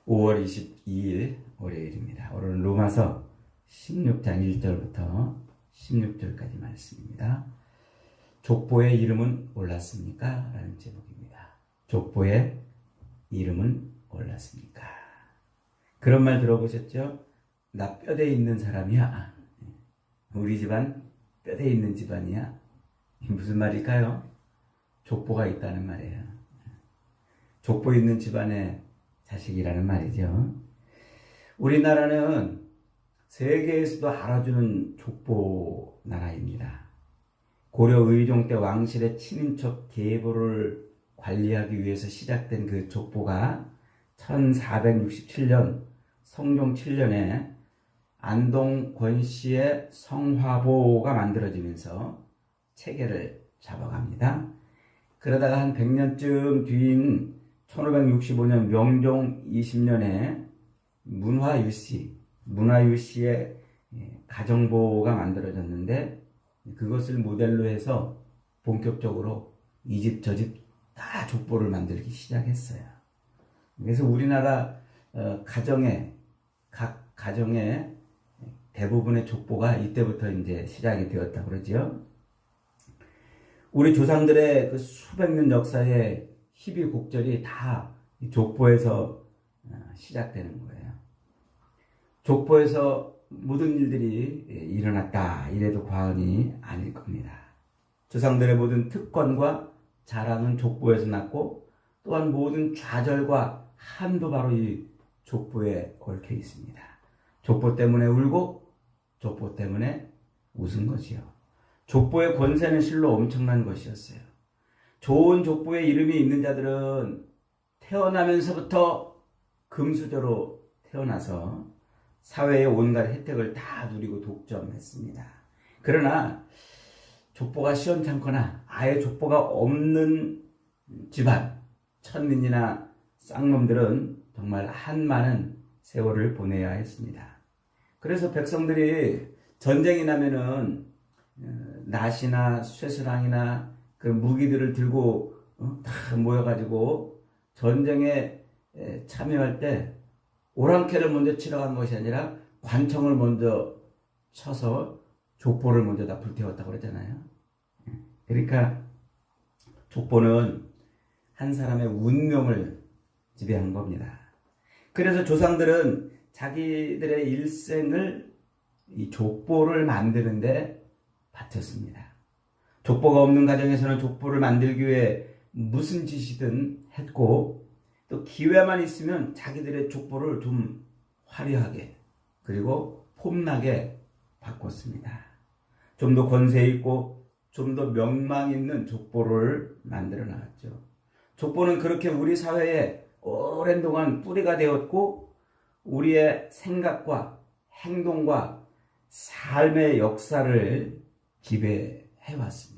5월 22일 월요일입니다. 오늘은 로마서 16장 1절부터 16절까지 말씀입니다. 족보의 이름은 올랐습니까? 라는 제목입니다. 족보의 이름은 올랐습니까? 그런 말 들어보셨죠? 나 뼈대 있는 사람이야. 우리 집안 뼈대 있는 집안이야. 무슨 말일까요? 족보가 있다는 말이에요. 족보 있는 집안의 자식이라는 말이죠. 우리나라는 세계에서도 알아주는 족보 나라입니다. 고려 의종 때 왕실의 친인척 계보를 관리하기 위해서 시작된 그 족보가 1467년 성종 7년에 안동 권씨의 성화보가 만들어지면서 체계를 잡아갑니다. 그러다가 한 100년쯤 뒤인 1565년 명종 20년에 문화유씨의 가정보가 만들어졌는데 그것을 모델로 해서 본격적으로 이 집 저 집 다 족보를 만들기 시작했어요. 그래서 우리나라 각 가정의 대부분의 족보가 이때부터 이제 시작이 되었다고 그러죠. 우리 조상들의 그 수백 년 역사의 희비곡절이 다 족보에서 시작되는 거예요. 족보에서 모든 일들이 일어났다 이래도 과언이 아닐 겁니다. 조상들의 모든 특권과 자랑은 족보에서 났고 또한 모든 좌절과 한도 바로 이 족보에 얽혀 있습니다. 족보 때문에 울고 족보 때문에 웃은 것이요. 족보의 권세는 실로 엄청난 것이었어요. 좋은 족보에 이름이 있는 자들은 태어나면서부터 금수저로 태어나서 사회의 온갖 혜택을 다 누리고 독점했습니다. 그러나 족보가 시원찮거나 아예 족보가 없는 집안, 천민이나 쌍놈들은 정말 한많은 세월을 보내야 했습니다. 그래서 백성들이 전쟁이 나면은 낫이나 쇠스랑이나 그 무기들을 들고 다 모여가지고 전쟁에 참여할 때 오랑캐를 먼저 치러 간 것이 아니라 관청을 먼저 쳐서 족보를 먼저 다 불태웠다고 그랬잖아요. 그러니까 족보는 한 사람의 운명을 지배한 겁니다. 그래서 조상들은 자기들의 일생을 이 족보를 만드는데 바쳤습니다. 족보가 없는 가정에서는 족보를 만들기 위해 무슨 짓이든 했고 또 기회만 있으면 자기들의 족보를 좀 화려하게 그리고 폼나게 바꿨습니다. 좀 더 권세 있고 좀 더 명망 있는 족보를 만들어 나갔죠. 족보는 그렇게 우리 사회에 오랜 동안 뿌리가 되었고 우리의 생각과 행동과 삶의 역사를 지배해 왔습니다.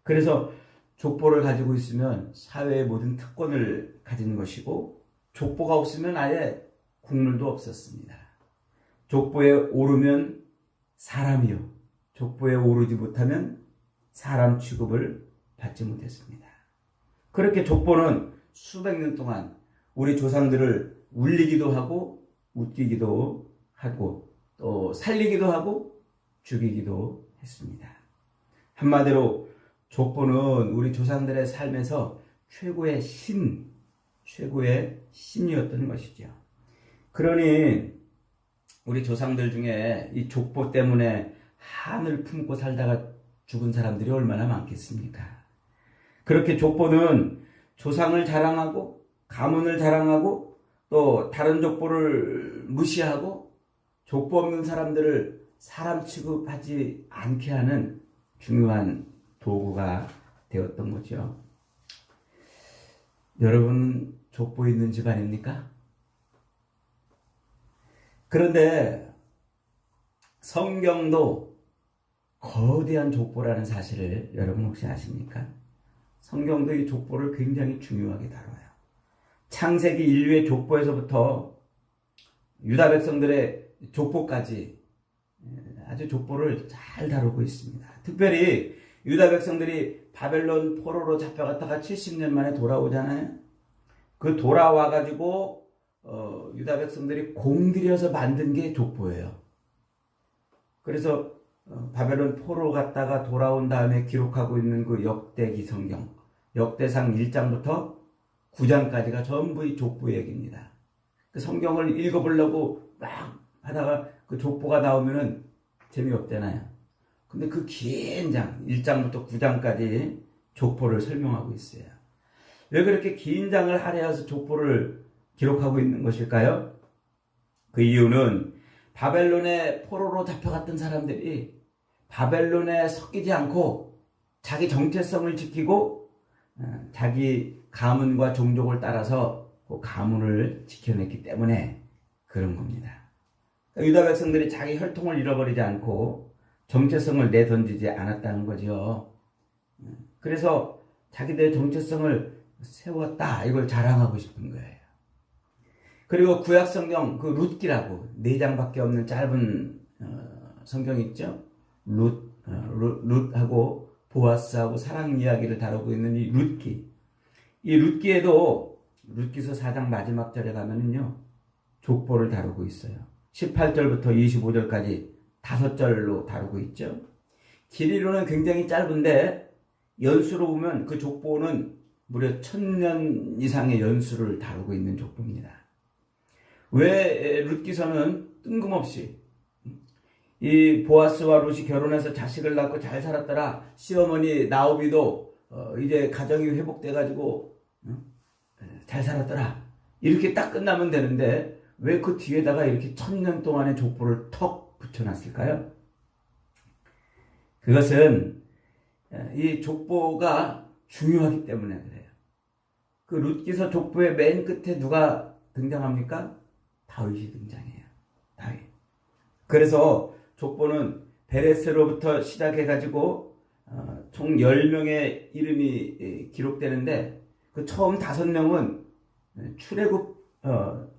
그래서 족보를 가지고 있으면 사회의 모든 특권을 가진 것이고 족보가 없으면 아예 국물도 없었습니다. 족보에 오르면 사람이요. 족보에 오르지 못하면 사람 취급을 받지 못했습니다. 그렇게 족보는 수백 년 동안 우리 조상들을 울리기도 하고 웃기기도 하고 또 살리기도 하고 죽이기도 했습니다. 한마디로 족보는 우리 조상들의 삶에서 최고의 신이었던 것이죠. 그러니 우리 조상들 중에 이 족보 때문에 한을 품고 살다가 죽은 사람들이 얼마나 많겠습니까? 그렇게 족보는 조상을 자랑하고 가문을 자랑하고 또 다른 족보를 무시하고 족보 없는 사람들을 사람 취급하지 않게 하는 중요한 도구가 되었던 거죠. 여러분은 족보 있는 집안입니까? 그런데 성경도 거대한 족보라는 사실을 여러분 혹시 아십니까? 성경도 이 족보를 굉장히 중요하게 다뤄요. 창세기 인류의 족보에서부터 유다 백성들의 족보까지 아주 족보를 잘 다루고 있습니다. 특별히 유다 백성들이 바벨론 포로로 잡혀갔다가 70년 만에 돌아오잖아요. 그 돌아와가지고 유다 백성들이 공들여서 만든 게 족보예요. 그래서 바벨론 포로 갔다가 돌아온 다음에 기록하고 있는 그 역대기 성경, 역대상 1장부터 9장까지가 전부 이 족보 얘기입니다. 그 성경을 읽어보려고 막 하다가 그 족보가 나오면은 재미없잖아요. 근데 그 긴 장, 1장부터 9장까지 족보를 설명하고 있어요. 왜 그렇게 긴 장을 할애해서 족보를 기록하고 있는 것일까요? 그 이유는 바벨론의 포로로 잡혀갔던 사람들이 바벨론에 섞이지 않고 자기 정체성을 지키고 자기 가문과 종족을 따라서 그 가문을 지켜냈기 때문에 그런 겁니다. 유다 백성들이 자기 혈통을 잃어버리지 않고 정체성을 내던지지 않았다는 거죠. 그래서 자기들의 정체성을 세웠다, 이걸 자랑하고 싶은 거예요. 그리고 구약 성경 그 룻기라고 4장밖에 없는 짧은 성경 있죠. 룻하고 보아스하고 사랑 이야기를 다루고 있는 이 룻기. 이 룻기에도 룻기서 4장 마지막 절에 가면은요, 족보를 다루고 있어요. 18절부터 25절까지 5절로 다루고 있죠. 길이로는 굉장히 짧은데 연수로 보면 그 족보는 무려 1000년 이상의 연수를 다루고 있는 족보입니다. 왜 룻기서는 뜬금없이 이 보아스와 룻이 결혼해서 자식을 낳고 잘 살았더라, 시어머니 나오미도 이제 가정이 회복돼가지고 잘 살았더라, 이렇게 딱 끝나면 되는데 왜 그 뒤에다가 이렇게 1000년 동안의 족보를 턱 붙여놨을까요? 그것은 이 족보가 중요하기 때문에 그래요. 그 룻기서 족보의 맨 끝에 누가 등장합니까? 다윗이 등장해요. 다윗. 그래서 족보는 베레스로부터 시작해가지고 총 10명의 이름이 기록되는데 그 처음 5명은 출애굽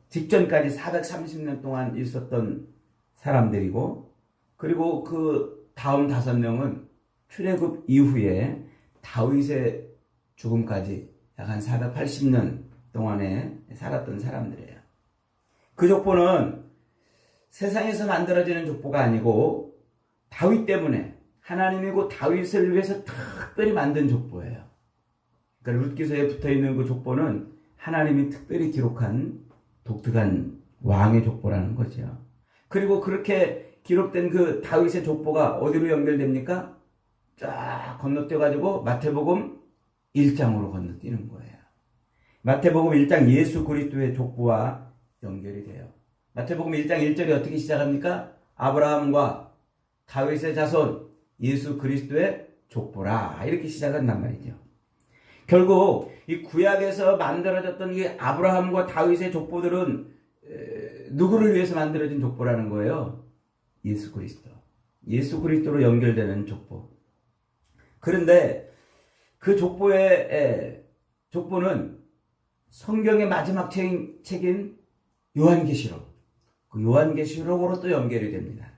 직전까지 430년 동안 있었던 사람들이고, 그리고 그 다음 5명은 출애굽 이후에 다윗의 죽음까지 약 한 480년 동안에 살았던 사람들이에요. 그 족보는 세상에서 만들어지는 족보가 아니고 다윗 때문에, 하나님이고 다윗을 위해서 특별히 만든 족보예요. 그러니까 룻기서에 붙어있는 그 족보는 하나님이 특별히 기록한 독특한 왕의 족보라는 거죠. 그리고 그렇게 기록된 그 다윗의 족보가 어디로 연결됩니까? 쫙 건너뛰어가지고 마태복음 1장으로 건너뛰는 거예요. 마태복음 1장 예수 그리스도의 족보와 연결이 돼요. 마태복음 1장 1절이 어떻게 시작합니까? 아브라함과 다윗의 자손 예수 그리스도의 족보라, 이렇게 시작한단 말이죠. 결국 이 구약에서 만들어졌던 이 아브라함과 다윗의 족보들은 누구를 위해서 만들어진 족보라는 거예요? 예수 그리스도. 예수 그리스도로 연결되는 족보. 그런데 그 족보는 성경의 마지막 책인 요한계시록, 그 요한계시록으로 또 연결이 됩니다.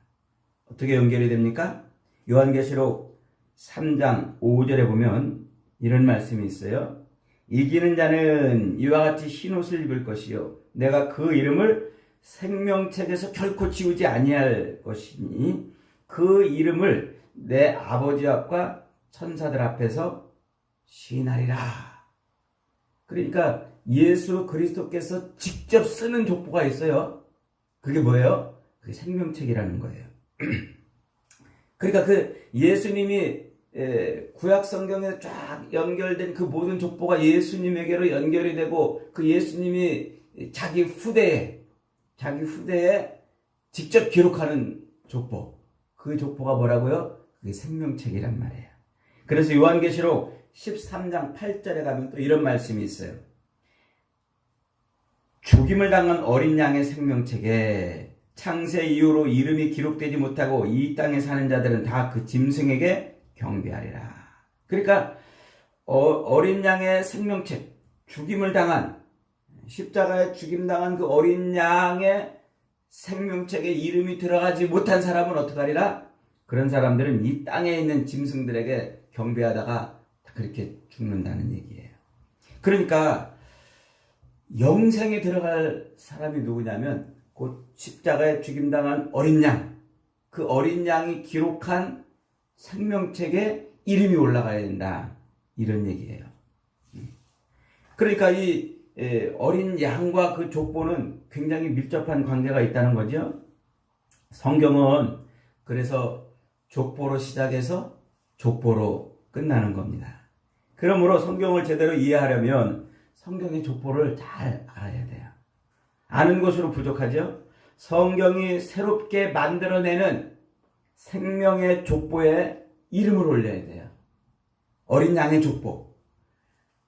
어떻게 연결이 됩니까? 요한계시록 3장 5절에 보면 이런 말씀이 있어요. 이기는 자는 이와 같이 흰옷을 입을 것이요 내가 그 이름을 생명책에서 결코 지우지 아니할 것이니 그 이름을 내 아버지 앞과 천사들 앞에서 시인하리라. 그러니까 예수 그리스도께서 직접 쓰는 족보가 있어요. 그게 뭐예요? 그게 생명책이라는 거예요. 그러니까 그 예수님이 구약 성경에 쫙 연결된 그 모든 족보가 예수님에게로 연결이 되고, 그 예수님이 자기 후대에 직접 기록하는 족보, 그 족보가 뭐라고요? 그게 생명책이란 말이에요. 그래서 요한계시록 13장 8절에 가면 또 이런 말씀이 있어요. 죽임을 당한 어린 양의 생명책에 창세 이후로 이름이 기록되지 못하고 이 땅에 사는 자들은 다 그 짐승에게 경배하리라. 그러니까 어린 양의 생명책, 죽임을 당한, 십자가에 죽임당한 그 어린 양의 생명책에 이름이 들어가지 못한 사람은 어떡하리라? 그런 사람들은 이 땅에 있는 짐승들에게 경배하다가 그렇게 죽는다는 얘기예요. 그러니까 영생에 들어갈 사람이 누구냐면 곧 십자가에 죽임당한 어린 양, 그 어린 양이 기록한 생명책에 이름이 올라가야 된다. 이런 얘기예요. 그러니까 이 어린 양과 그 족보는 굉장히 밀접한 관계가 있다는 거죠. 성경은 그래서 족보로 시작해서 족보로 끝나는 겁니다. 그러므로 성경을 제대로 이해하려면 성경의 족보를 잘 알아야 돼요. 아는 것으로 부족하죠. 성경이 새롭게 만들어내는 생명의 족보에 이름을 올려야 돼요. 어린 양의 족보.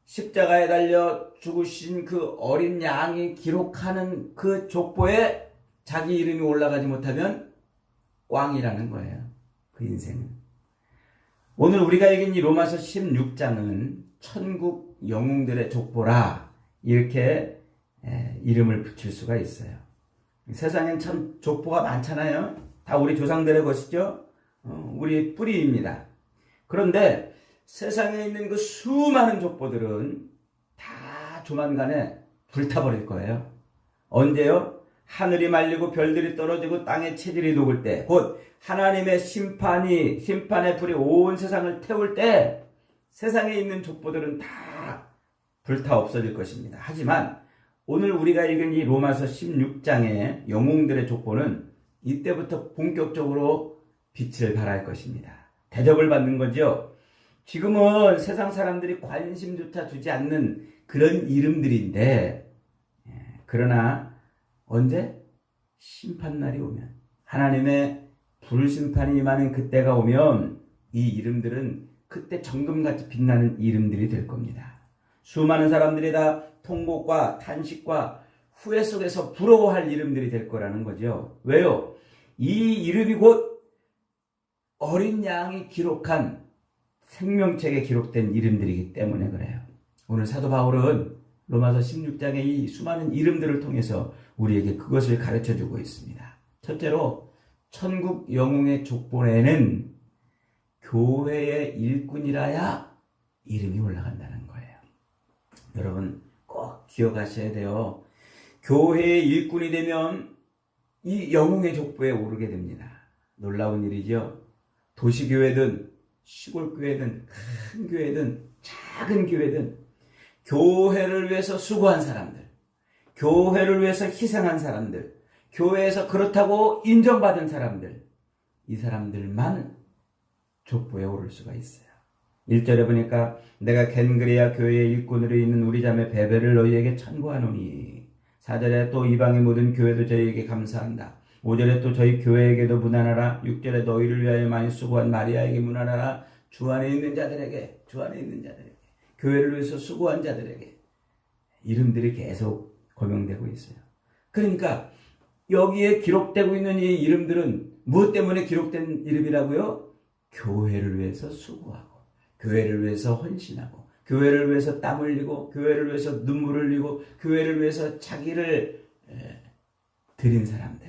십자가에 달려 죽으신 그 어린 양이 기록하는 그 족보에 자기 이름이 올라가지 못하면 꽝이라는 거예요. 그 인생은. 오늘 우리가 읽은 이 로마서 16장은 천국 영웅들의 족보라 이렇게 이름을 붙일 수가 있어요. 세상엔 참 족보가 많잖아요. 다 우리 조상들의 것이죠. 우리 뿌리입니다. 그런데 세상에 있는 그 수많은 족보들은 다 조만간에 불타버릴 거예요. 언제요? 하늘이 말리고 별들이 떨어지고 땅의 체질이 녹을 때, 곧 하나님의 심판의 불이 온 세상을 태울 때 세상에 있는 족보들은 다 불타 없어질 것입니다. 하지만 오늘 우리가 읽은 이 로마서 16장의 영웅들의 족보는 이때부터 본격적으로 빛을 발할 것입니다. 대접을 받는 거죠. 지금은 세상 사람들이 관심조차 두지 않는 그런 이름들인데, 그러나 언제? 심판날이 오면, 하나님의 불심판이 임하는 그때가 오면 이 이름들은 그때 정금같이 빛나는 이름들이 될 겁니다. 수많은 사람들이 다 통곡과 탄식과 후회 속에서 부러워할 이름들이 될 거라는 거죠. 왜요? 이 이름이 곧 어린 양이 기록한 생명책에 기록된 이름들이기 때문에 그래요. 오늘 사도 바울은 로마서 16장의 이 수많은 이름들을 통해서 우리에게 그것을 가르쳐주고 있습니다. 첫째로 천국 영웅의 족보에는 교회의 일꾼이라야 이름이 올라간다는 거예요. 여러분 꼭 기억하셔야 돼요. 교회의 일꾼이 되면 이 영웅의 족보에 오르게 됩니다. 놀라운 일이죠. 도시교회든 시골교회든 큰 교회든 작은 교회든 교회를 위해서 수고한 사람들, 교회를 위해서 희생한 사람들, 교회에서 그렇다고 인정받은 사람들, 이 사람들만 족보에 오를 수가 있어요. 1절에 보니까 내가 겐그레아 교회의 일꾼으로 있는 우리 자매 베베를 너희에게 천구하노니, 4절에 또 이방의 모든 교회도 저희에게 감사한다. 5절에 또 저희 교회에게도 문안하라. 6절에 너희를 위하여 많이 수고한 마리아에게 문안하라. 주 안에 있는 자들에게, 교회를 위해서 수고한 자들에게 이름들이 계속 거명되고 있어요. 그러니까 여기에 기록되고 있는 이 이름들은 무엇 때문에 기록된 이름이라고요? 교회를 위해서 수고하고, 교회를 위해서 헌신하고, 교회를 위해서 땀 흘리고, 교회를 위해서 눈물 흘리고, 교회를 위해서 자기를 드린 사람들,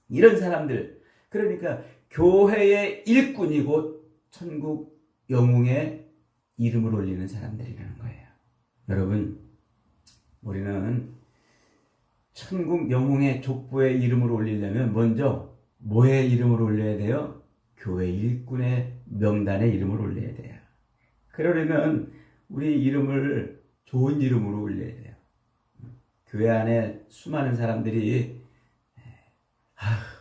이런 사람들, 그러니까 교회의 일꾼이 곧 천국 영웅의 이름을 올리는 사람들이라는 거예요. 여러분, 우리는 천국 영웅의 족보에 이름을 올리려면 먼저 뭐의 이름을 올려야 돼요? 교회 일꾼의 명단에 이름을 올려야 돼요. 그러려면 우리 이름을 좋은 이름으로 올려야 돼요. 교회 안에 수많은 사람들이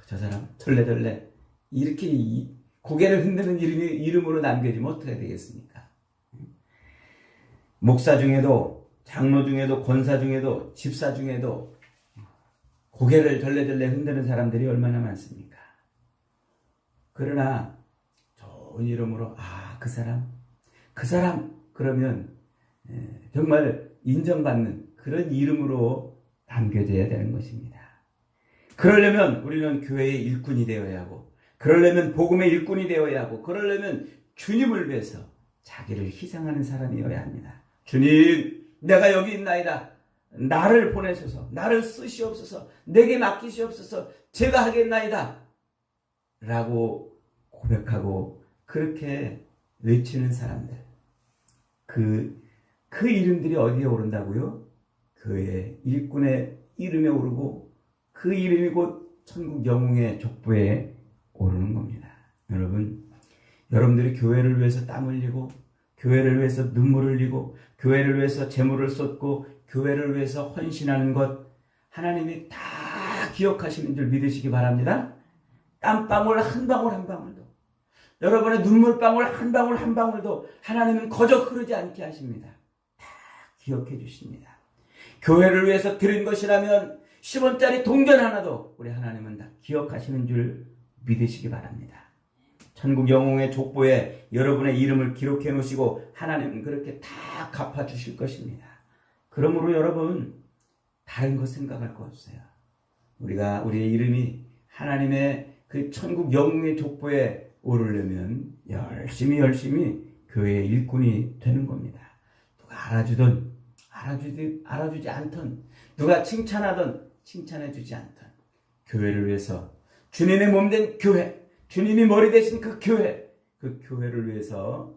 저 사람 덜레덜레 이렇게 고개를 흔드는 이름으로 남겨지면 어떻게 되겠습니까? 목사 중에도, 장로 중에도, 권사 중에도, 집사 중에도 고개를 덜레덜레 흔드는 사람들이 얼마나 많습니까? 그러나 좋은 이름으로 그 사람 그러면 정말 인정받는 그런 이름으로 남겨져야 되는 것입니다. 그러려면 우리는 교회의 일꾼이 되어야 하고, 그러려면 복음의 일꾼이 되어야 하고, 그러려면 주님을 위해서 자기를 희생하는 사람이어야 합니다. 주님, 내가 여기 있나이다. 나를 보내소서, 나를 쓰시옵소서, 내게 맡기시옵소서, 제가 하겠나이다 라고 고백하고 그렇게 외치는 사람들, 그 이름들이 어디에 오른다고요? 그의 일꾼의 이름에 오르고 그 이름이 곧 천국 영웅의 족보에 오르는 겁니다. 여러분들이 교회를 위해서 땀 흘리고 교회를 위해서 눈물을 흘리고 교회를 위해서 재물을 쏟고 교회를 위해서 헌신하는 것 하나님이 다 기억하시는 줄 믿으시기 바랍니다. 땀방울 한 방울 한 방울도 여러분의 눈물방울 한 방울 한 방울도 하나님은 거저 흐르지 않게 하십니다. 다 기억해 주십니다. 교회를 위해서 드린 것이라면 10원짜리 동전 하나도 우리 하나님은 다 기억하시는 줄 믿으시기 바랍니다. 천국 영웅의 족보에 여러분의 이름을 기록해 놓으시고 하나님은 그렇게 다 갚아주실 것입니다. 그러므로 여러분 다른 거 생각할 거 없어요. 우리의 이름이 하나님의 그 천국 영웅의 족보에 오르려면 열심히 교회의 일꾼이 되는 겁니다. 누가 알아주든 알아주지 않든 누가 칭찬하든 칭찬해주지 않든 교회를 위해서 주님의 몸된 교회, 주님이 머리 되신 그 교회를 위해서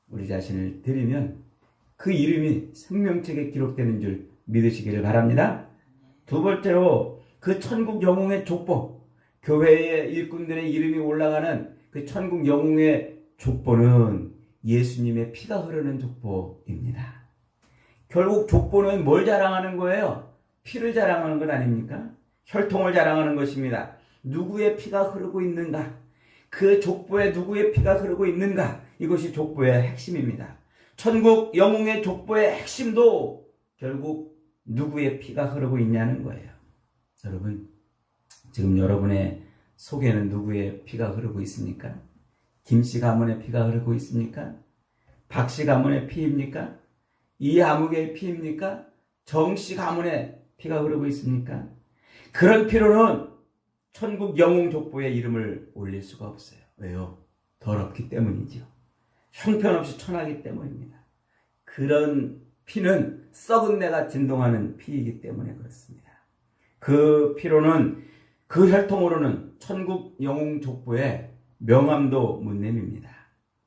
우리 자신을 드리면 그 이름이 생명책에 기록되는 줄 믿으시기를 바랍니다. 두 번째로 그 천국 영웅의 족보, 교회의 일꾼들의 이름이 올라가는 그 천국 영웅의 족보는 예수님의 피가 흐르는 족보입니다. 결국 족보는 뭘 자랑하는 거예요? 피를 자랑하는 것 아닙니까? 혈통을 자랑하는 것입니다. 누구의 피가 흐르고 있는가? 그 족보에 누구의 피가 흐르고 있는가? 이것이 족보의 핵심입니다. 천국 영웅의 족보의 핵심도 결국 누구의 피가 흐르고 있냐는 거예요. 여러분, 지금 여러분의 속에는 누구의 피가 흐르고 있습니까? 김씨 가문의 피가 흐르고 있습니까? 박씨 가문의 피입니까? 이아무개의 피입니까? 정씨 가문의 피가 흐르고 있습니까? 그런 피로는 천국 영웅 족보에 이름을 올릴 수가 없어요. 왜요? 더럽기 때문이죠. 형편없이 천하기 때문입니다. 그런 피는 썩은 내가 진동하는 피이기 때문에 그렇습니다. 그 피로는 그 혈통으로는 천국 영웅 족보에 명함도 못 내밉니다.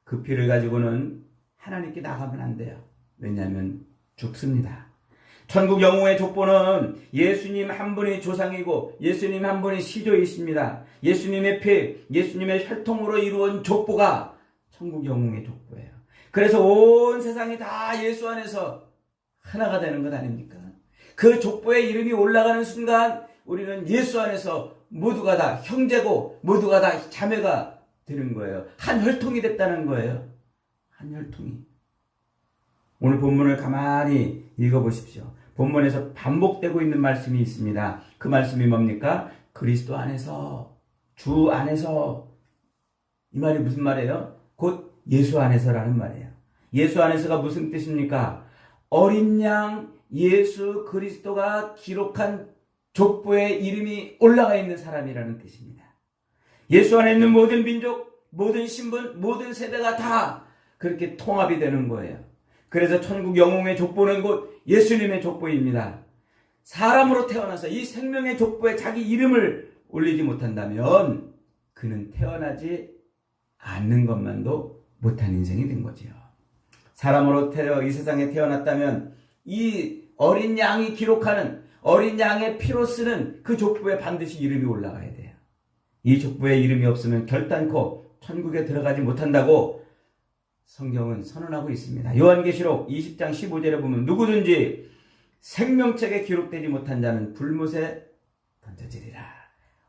그 피를 가지고는 하나님께 나가면 안 돼요. 왜냐하면 죽습니다. 천국 영웅의 족보는 예수님 한 분이 조상이고 예수님 한 분이 시조이십니다. 예수님의 피, 예수님의 혈통으로 이루어진 족보가 천국 영웅의 족보예요. 그래서 온 세상이 다 예수 안에서 하나가 되는 것 아닙니까? 그 족보에 이름이 올라가는 순간 우리는 예수 안에서 모두가 다 형제고 모두가 다 자매가 되는 거예요. 한 혈통이 됐다는 거예요. 한 혈통이. 오늘 본문을 가만히 읽어보십시오. 본문에서 반복되고 있는 말씀이 있습니다. 그 말씀이 뭡니까? 그리스도 안에서, 주 안에서. 이 말이 무슨 말이에요? 곧 예수 안에서라는 말이에요. 예수 안에서가 무슨 뜻입니까? 어린 양 예수 그리스도가 기록한 족보에 이름이 올라가 있는 사람이라는 뜻입니다. 예수 안에 있는 모든 민족, 모든 신분, 모든 세대가 다 그렇게 통합이 되는 거예요. 그래서 천국 영웅의 족보는 곧 예수님의 족보입니다. 사람으로 태어나서 이 생명의 족보에 자기 이름을 올리지 못한다면 그는 태어나지 않는 것만도 못한 인생이 된 거지요. 사람으로 이 세상에 태어났다면 이 어린 양이 기록하는 어린 양의 피로 쓰는 그 족보에 반드시 이름이 올라가야 돼요. 이 족보에 이름이 없으면 결단코 천국에 들어가지 못한다고 성경은 선언하고 있습니다. 요한계시록 20장 15절에 보면 누구든지 생명책에 기록되지 못한 자는 불못에 던져지리라.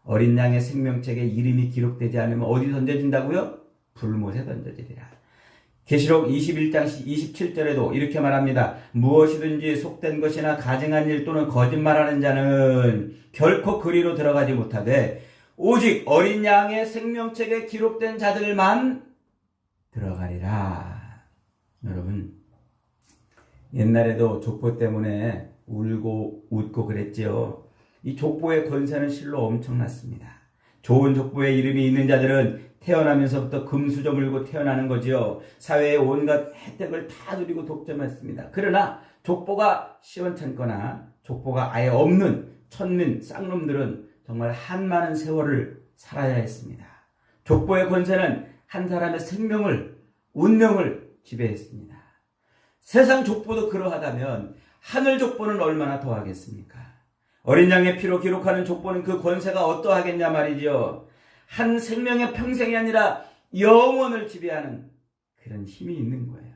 어린 양의 생명책에 이름이 기록되지 않으면 어디 던져진다고요? 불못에 던져지리라. 계시록 21장 27절에도 이렇게 말합니다. 무엇이든지 속된 것이나 가증한 일 또는 거짓말하는 자는 결코 그리로 들어가지 못하되 오직 어린 양의 생명책에 기록된 자들만 들어가리라. 여러분, 옛날에도 족보 때문에 울고 웃고 그랬지요. 이 족보의 권세는 실로 엄청났습니다. 좋은 족보에 이름이 있는 자들은 태어나면서부터 금수저 물고 태어나는 거지요. 사회의 온갖 혜택을 다 누리고 독점했습니다. 그러나 족보가 시원찮거나 족보가 아예 없는 천민 쌍놈들은 정말 한많은 세월을 살아야 했습니다. 족보의 권세는 한 사람의 생명을, 운명을 지배했습니다. 세상 족보도 그러하다면 하늘 족보는 얼마나 더하겠습니까? 어린 양의 피로 기록하는 족보는 그 권세가 어떠하겠냐 말이죠. 한 생명의 평생이 아니라 영원을 지배하는 그런 힘이 있는 거예요.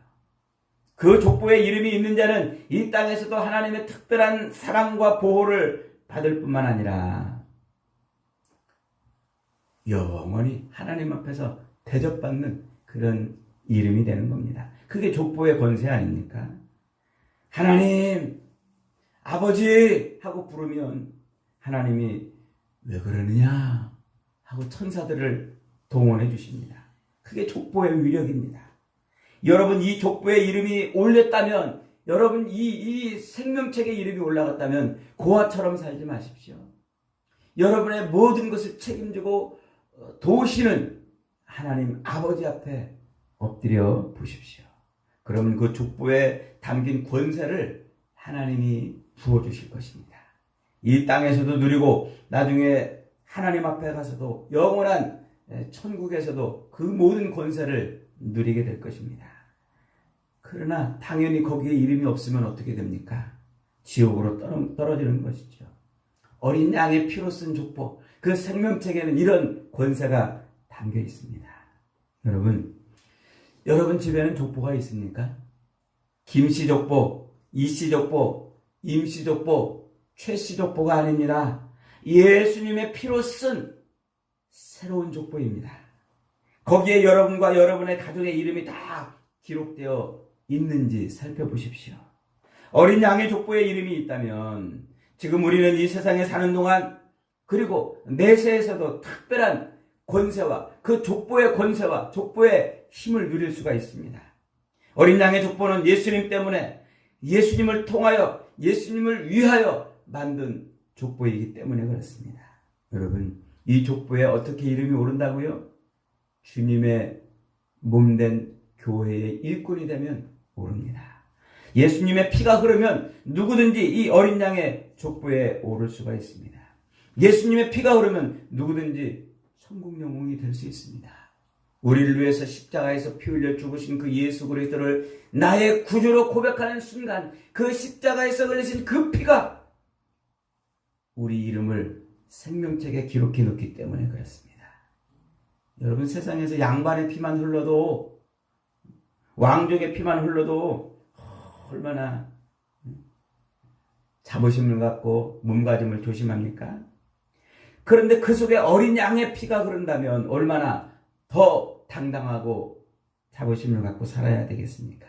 그 족보에 이름이 있는 자는 이 땅에서도 하나님의 특별한 사랑과 보호를 받을 뿐만 아니라 영원히 하나님 앞에서 대접받는 그런 이름이 되는 겁니다. 그게 족보의 권세 아닙니까? 하나님, 아버지 하고 부르면 하나님이 왜 그러느냐 하고 천사들을 동원해 주십니다. 그게 족보의 위력입니다. 여러분 이 족보의 이름이 올렸다면, 여러분 이 생명책의 이름이 올라갔다면 고아처럼 살지 마십시오. 여러분의 모든 것을 책임지고 도우시는 하나님 아버지 앞에 엎드려 보십시오. 그러면 그 족보에 담긴 권세를 하나님이 부어주실 것입니다. 이 땅에서도 누리고 나중에 하나님 앞에 가서도 영원한 천국에서도 그 모든 권세를 누리게 될 것입니다. 그러나 당연히 거기에 이름이 없으면 어떻게 됩니까? 지옥으로 떨어지는 것이죠. 어린 양의 피로 쓴 족보, 그 생명책에는 이런 권세가 담겨 있습니다. 여러분 집에는 족보가 있습니까? 김씨 족보, 이씨 족보, 임씨 족보, 최씨 족보가 아닙니다. 예수님의 피로 쓴 새로운 족보입니다. 거기에 여러분과 여러분의 가족의 이름이 다 기록되어 있는지 살펴보십시오. 어린 양의 족보에 이름이 있다면 지금 우리는 이 세상에 사는 동안, 그리고 내세에서도 특별한 권세와 그 족보의 권세와 족보의 힘을 누릴 수가 있습니다. 어린 양의 족보는 예수님 때문에, 예수님을 통하여, 예수님을 위하여 만든 족보이기 때문에 그렇습니다. 여러분, 이 족보에 어떻게 이름이 오른다고요? 주님의 몸된 교회의 일꾼이 되면 오릅니다. 예수님의 피가 흐르면 누구든지 이 어린 양의 족보에 오를 수가 있습니다. 예수님의 피가 흐르면 누구든지 천국 영웅이 될 수 있습니다. 우리를 위해서 십자가에서 피 흘려 죽으신 그 예수 그리스도를 나의 구주로 고백하는 순간, 그 십자가에서 흘리신 그 피가 우리 이름을 생명책에 기록해 놓기 때문에 그렇습니다. 여러분, 세상에서 양반의 피만 흘러도, 왕족의 피만 흘러도 얼마나 자부심을 갖고 몸가짐을 조심합니까? 그런데 그 속에 어린 양의 피가 흐른다면 얼마나 더 당당하고 자부심을 갖고 살아야 되겠습니까?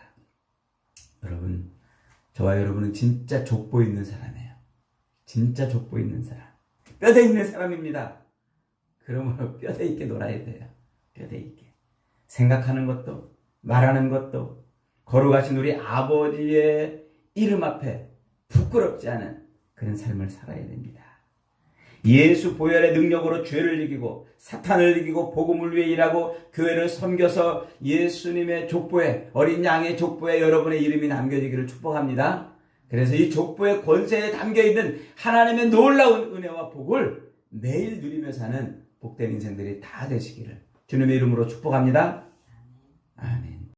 여러분, 저와 여러분은 진짜 족보 있는 사람이에요. 진짜 족보 있는 사람. 뼈대 있는 사람입니다. 그러므로 뼈대 있게 놀아야 돼요. 뼈대 있게. 생각하는 것도, 말하는 것도, 거룩하신 우리 아버지의 이름 앞에 부끄럽지 않은 그런 삶을 살아야 됩니다. 예수 보혈의 능력으로 죄를 이기고 사탄을 이기고 복음을 위해 일하고 교회를 섬겨서 예수님의 족보에, 어린 양의 족보에 여러분의 이름이 남겨지기를 축복합니다. 그래서 이 족보의 권세에 담겨있는 하나님의 놀라운 은혜와 복을 매일 누리며 사는 복된 인생들이 다 되시기를 주님의 이름으로 축복합니다. 아멘.